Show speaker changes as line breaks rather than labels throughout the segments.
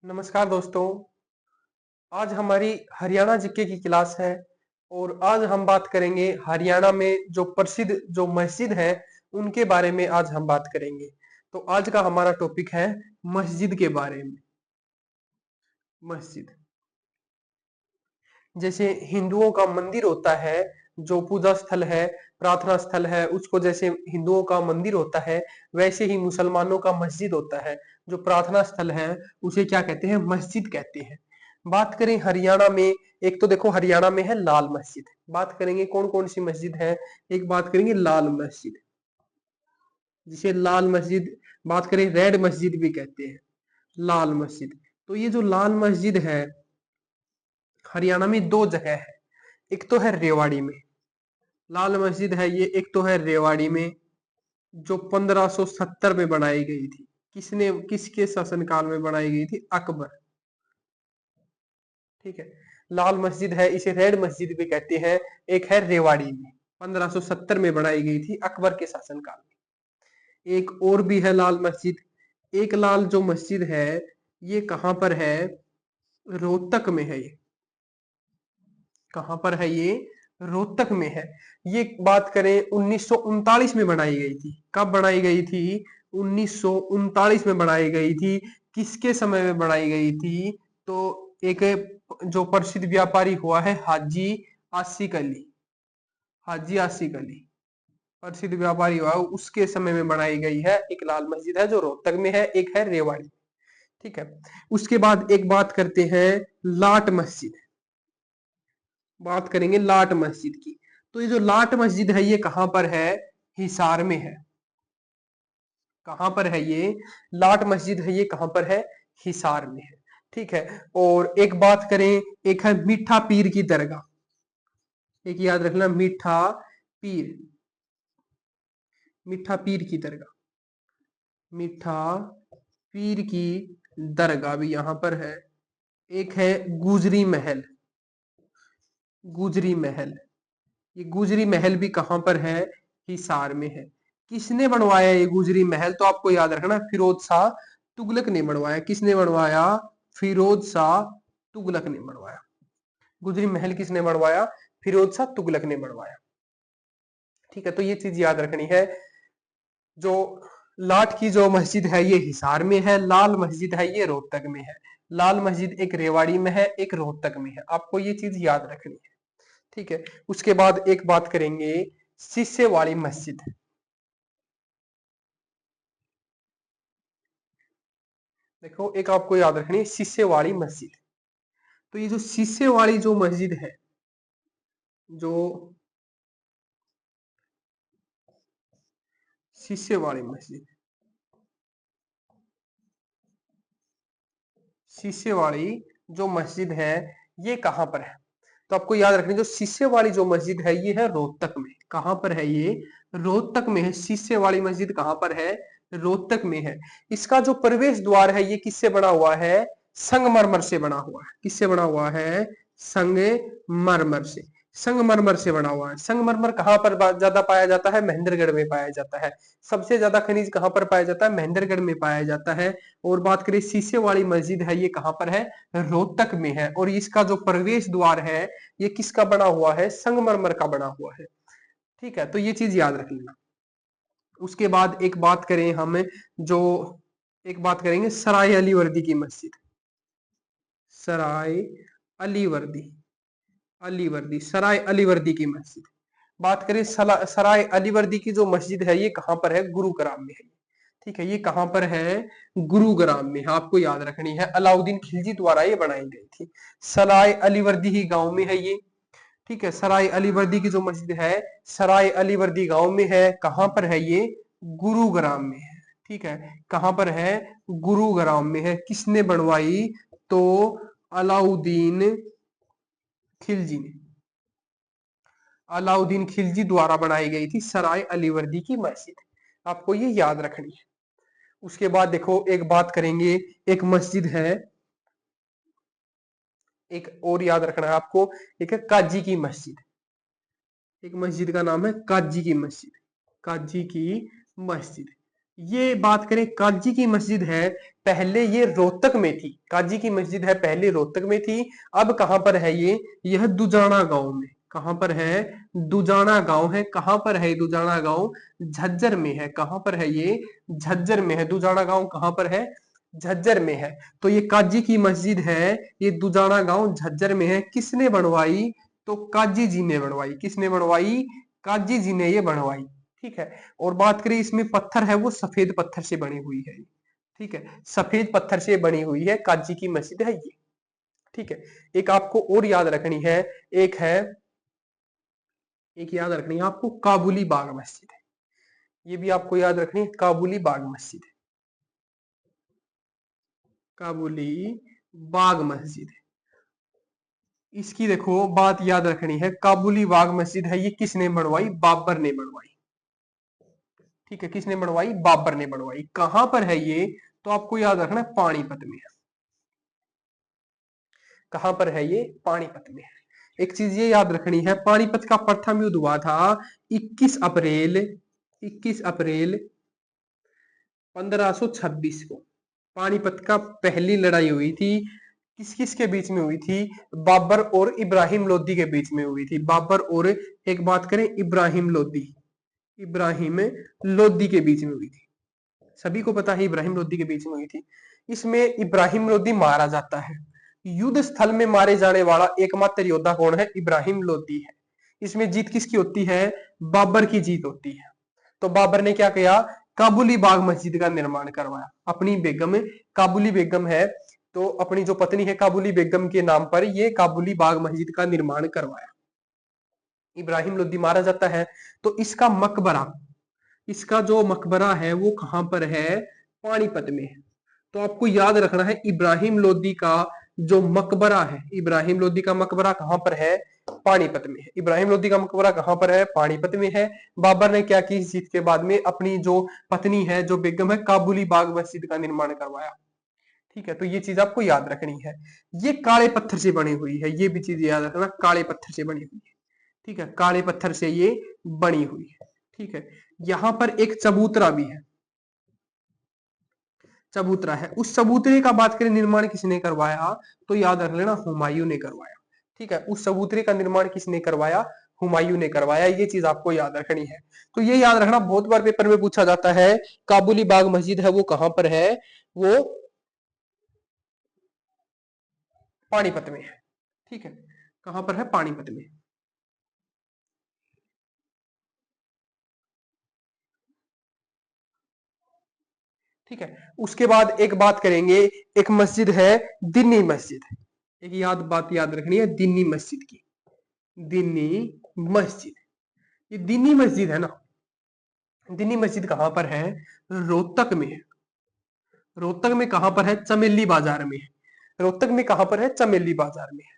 नमस्कार दोस्तों। आज हमारी हरियाणा जीके की क्लास है और आज हम बात करेंगे हरियाणा में जो प्रसिद्ध जो मस्जिद है उनके बारे में आज हम बात करेंगे। तो आज का हमारा टॉपिक है मस्जिद के बारे में। मस्जिद जैसे हिंदुओं का मंदिर होता है, जो पूजा स्थल है, प्रार्थना स्थल है, उसको जैसे हिंदुओं का मंदिर होता है वैसे ही मुसलमानों का मस्जिद होता है, जो प्रार्थना स्थल है उसे क्या कहते हैं? मस्जिद कहते हैं। बात करें हरियाणा में, एक तो देखो हरियाणा में है लाल मस्जिद। बात करेंगे कौन कौन सी मस्जिद है। एक बात करेंगे लाल मस्जिद, जिसे लाल मस्जिद, बात करें रेड मस्जिद भी कहते हैं, लाल मस्जिद। तो ये जो लाल मस्जिद है हरियाणा में दो जगह है। एक तो है रेवाड़ी में लाल मस्जिद है, ये एक तो है रेवाड़ी में जो 1570 में बनाई गई थी। किसने, किसके शासनकाल में बनाई गई थी? अकबर। ठीक है, लाल मस्जिद है, इसे रेड मस्जिद भी कहते हैं। एक है रेवाड़ी में, 1570 में बनाई गई थी अकबर के शासनकाल में। एक और भी है लाल मस्जिद। एक लाल जो मस्जिद है ये कहां पर है? रोहतक में है ये। कहां पर है ये? रोहतक में है। ये बात करें 1939 में बनाई गई थी। कब बनाई गई थी? 1939 में बनाई गई थी। किसके समय में बनाई गई थी? तो एक जो प्रसिद्ध व्यापारी हुआ है हाजी आसिक अली, हाजी आसिक अली प्रसिद्ध व्यापारी हुआ, उसके समय में बनाई गई है एक लाल मस्जिद है जो रोहतक में है। एक है रेवाड़ी। ठीक है, उसके बाद एक बात करते हैं लाट मस्जिद। बात करेंगे लाट मस्जिद की। तो ये जो लाट मस्जिद है ये कहां पर है? हिसार में है। कहां पर है ये? लाट मस्जिद है ये कहां पर है? हिसार में है। ठीक है, और एक बात करें, एक है मीठा पीर की दरगाह। एक याद रखना, मीठा पीर, मीठा पीर की दरगाह, मीठा पीर की दरगाह भी यहां पर है। एक है गुजरी महल, गुजरी महल। ये गुजरी महल भी कहां पर है? हिसार में है। किसने बनवाया ये गुजरी महल? तो आपको याद रखना, फिरोज शाह तुगलक ने बनवाया। किसने बनवाया? फिरोज शाह तुगलक ने बनवाया। गुजरी महल किसने बनवाया? फिरोज शाह तुगलक ने बनवाया। ठीक है, तो ये चीज याद रखनी है। जो लाट की जो मस्जिद है ये हिसार में है, लाल मस्जिद है ये रोहतक में है। लाल मस्जिद एक रेवाड़ी में है, एक रोहतक में है। आपको ये चीज याद रखनी है। ठीक है, उसके बाद एक बात करेंगे शीशे वाली मस्जिद। देखो एक आपको याद रखनी है शीशे वाली मस्जिद। तो ये जो शीशे वाली जो मस्जिद है, जो शीशे वाली मस्जिद, शीशे वाली जो मस्जिद है ये कहां पर है? तो आपको याद रखनी, जो शीशे वाली जो मस्जिद है ये है रोहतक में। कहां पर है ये? रोहतक में है। शीशे वाली मस्जिद कहां पर है? रोहतक में है। इसका जो प्रवेश द्वार है ये किससे बना हुआ है? संगमरमर से बना हुआ है। किससे बना हुआ है? संगमरमर से। संगमरमर से बना हुआ है। संगमरमर कहां पर ज्यादा पाया जाता है? महेंद्रगढ़ में पाया जाता है। सबसे ज्यादा खनिज कहां पर पाया जाता है? महेंद्रगढ़ में पाया जाता है। और बात करें शीशे वाली मस्जिद है ये कहां पर है? रोहतक में है। और इसका जो प्रवेश द्वार है ये किसका बना हुआ है? संगमरमर का बना हुआ है। ठीक है, तो ये चीज याद रख लेना। उसके बाद एक बात करें हम, जो एक बात करेंगे सराय अली वर्दी की मस्जिद। सराय अली वर्दी, अली वर्दी, सराय अली वर्दी की मस्जिद। बात करें सराय अली वर्दी की जो मस्जिद है ये कहां पर है? गुरुग्राम में है। ठीक है, ये कहां पर है? गुरुग्राम में। आपको याद रखनी है, अलाउद्दीन खिलजी द्वारा ये बनाई गई थी। सराय अलीवर्दी ही गांव में है ये। ठीक है, सराय अलीवर्दी की जो मस्जिद है सराय अलीवर्दी गांव में है। कहां पर है ये? गुरुग्राम में है। ठीक है, कहां पर है? गुरुग्राम में है। किसने बनवाई? तो अलाउद्दीन खिलजी ने, अलाउद्दीन खिलजी द्वारा बनाई गई थी सराय अलीवर्दी की मस्जिद। आपको ये याद रखनी है। उसके बाद देखो एक बात करेंगे, एक मस्जिद है, एक और याद रखना है आपको, एक है काजी की मस्जिद। एक मस्जिद का नाम है काजी की मस्जिद, काजी की मस्जिद। ये बात करें काजी की मस्जिद है, पहले ये रोहतक में थी। काजी की मस्जिद है पहले रोहतक में थी, अब कहां पर है ये? यह दुजाना गांव में। कहां पर है? दुजाना गांव है। कहां पर है दुजाना गांव? झज्जर में है। कहां पर है ये? झज्जर में है। दुजाना गांव कहां पर है? झज्जर में है। तो ये काजी की मस्जिद है, ये दुजाना गांव झज्जर में है। किसने बनवाई? तो काजी जी ने बनवाई। किसने बनवाई? काजी जी ने ये बनवाई। ठीक है। और बात करें इसमें पत्थर है वो सफेद पत्थर से बनी हुई है। ठीक है, सफेद पत्थर से बनी हुई है काजी की मस्जिद है ये। ठीक है। एक आपको और याद रखनी है, एक है, एक याद रखनी है आपको, काबुली बाग मस्जिद है। ये भी आपको याद रखनी है, काबुली बाग मस्जिद है। काबुली बाग मस्जिद है। इसकी देखो बात याद रखनी है, काबुली बाग मस्जिद है ये किसने बनवाई? बाबर ने बनवाई। ठीक है, किसने बनवाई? बाबर ने बनवाई। कहां पर है ये? तो आपको याद रखना है पानीपत में है। कहां पर है ये? पानीपत में है। एक चीज ये याद रखनी है, पानीपत का प्रथम युद्ध हुआ था 21 अप्रैल 21 अप्रैल 1526 को। पानीपत का पहली लड़ाई हुई थी, किस किस के बीच में हुई थी? बाबर और इब्राहिम लोदी के बीच में हुई थी। बाबर और, एक बात करें, इब्राहिम लोदी, इब्राहिम लोदी के बीच में हुई थी। सभी को पता है इब्राहिम लोदी के बीच में हुई थी। इसमें इब्राहिम लोदी मारा जाता है। युद्ध स्थल में मारे जाने वाला एकमात्र योद्धा कौन है? इब्राहिम लोदी है। इसमें जीत किसकी होती है? बाबर की जीत होती है। तो बाबर ने क्या किया? काबुली बाग मस्जिद का निर्माण करवाया। अपनी बेगम, काबुली बेगम है, तो अपनी जो पत्नी है काबुली बेगम के नाम पर ये काबुली बाग मस्जिद का निर्माण करवाया। इब्राहिम लोदी मारा जाता है, तो इसका मकबरा, इसका जो मकबरा है वो कहां पर है? पानीपत में है। तो आपको याद रखना है इब्राहिम लोदी का जो मकबरा है, इब्राहिम लोदी का मकबरा कहां पर है? पानीपत में है। इब्राहिम लोदी का मकबरा कहां पर है? पानीपत में है। बाबर ने क्या की इस जीत के बाद में? अपनी जो पत्नी है, जो बेगम है, काबुली बाग मस्जिद का निर्माण करवाया। ठीक है, तो ये चीज आपको याद रखनी है। ये काले पत्थर से बनी हुई है, ये भी चीज याद रखना, काले पत्थर से बनी हुई है। ठीक है, काले पत्थर से ये बनी हुई है। ठीक है। यहां पर एक चबूतरा भी है, चबूतरा है। उस चबूतरे का बात करें निर्माण किसने करवाया? तो याद रख लेना, हुमायूं ने करवाया। ठीक है, उस चबूतरे का निर्माण किसने करवाया? हुमायूं ने करवाया। ये चीज आपको याद रखनी है। तो ये याद रखना, बहुत बार पेपर में पूछा जाता है, काबुली बाग मस्जिद है वो कहां पर है? वो पानीपत में है। ठीक है, कहां पर है? पानीपत में। ठीक है। उसके बाद एक बात करेंगे, एक मस्जिद है दिन्नी मस्जिद। एक बात याद रखनी है दिन्नी मस्जिद की। दिन्नी मस्जिद, ये दिन्नी मस्जिद है ना, दिन्नी मस्जिद कहां पर है? रोहतक में है। रोहतक में कहां पर है? चमेली बाजार में है। रोहतक में कहां पर है? चमेली बाजार में है।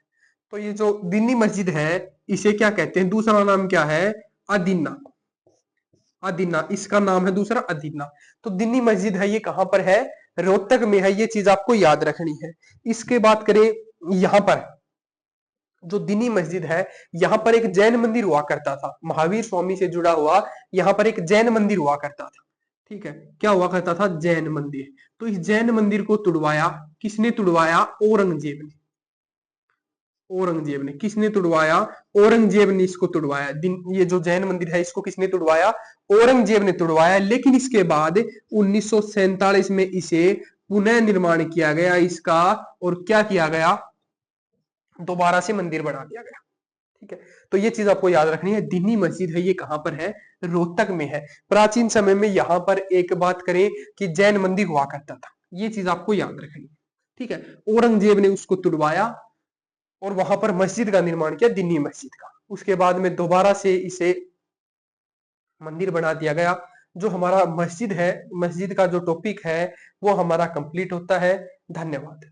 तो ये जो दिन्नी मस्जिद है, इसे क्या कहते हैं? दूसरा नाम क्या है? अदीना। अदीना इसका नाम है दूसरा, अदीना। तो दिन्नी मस्जिद है ये कहां पर है? रोहतक में है। ये चीज आपको याद रखनी है। इसके बात करें, यहां पर जो दिन्नी मस्जिद है, यहाँ पर एक जैन मंदिर हुआ करता था, महावीर स्वामी से जुड़ा हुआ यहाँ पर एक जैन मंदिर हुआ करता था। ठीक है, क्या हुआ करता था? जैन मंदिर। तो इस जैन मंदिर को तुड़वाया, किसने तुड़वाया? औरंगजेब ने। औरंगजेब ने किसने तुड़वाया? औरंगजेब ने इसको तुड़वाया। ये जो जैन मंदिर है इसको किसने तुड़वाया? औरंगजेब ने तुड़वाया। लेकिन इसके बाद 1947 में इसे पुनः निर्माण किया गया इसका, और क्या किया गया? दोबारा से मंदिर बना दिया गया। ठीक है, तो ये चीज आपको याद रखनी है। दिन्नी मस्जिद है ये कहां पर है? रोहतक में है। प्राचीन समय में यहां पर एक बात करें कि जैन मंदिर हुआ करता था, ये चीज आपको याद रखनी है। ठीक है, औरंगजेब ने उसको तुड़वाया और वहां पर मस्जिद का निर्माण किया, दिन्नी मस्जिद का। उसके बाद में दोबारा से इसे मंदिर बना दिया गया। जो हमारा मस्जिद है, मस्जिद का जो टॉपिक है वो हमारा कंप्लीट होता है। धन्यवाद।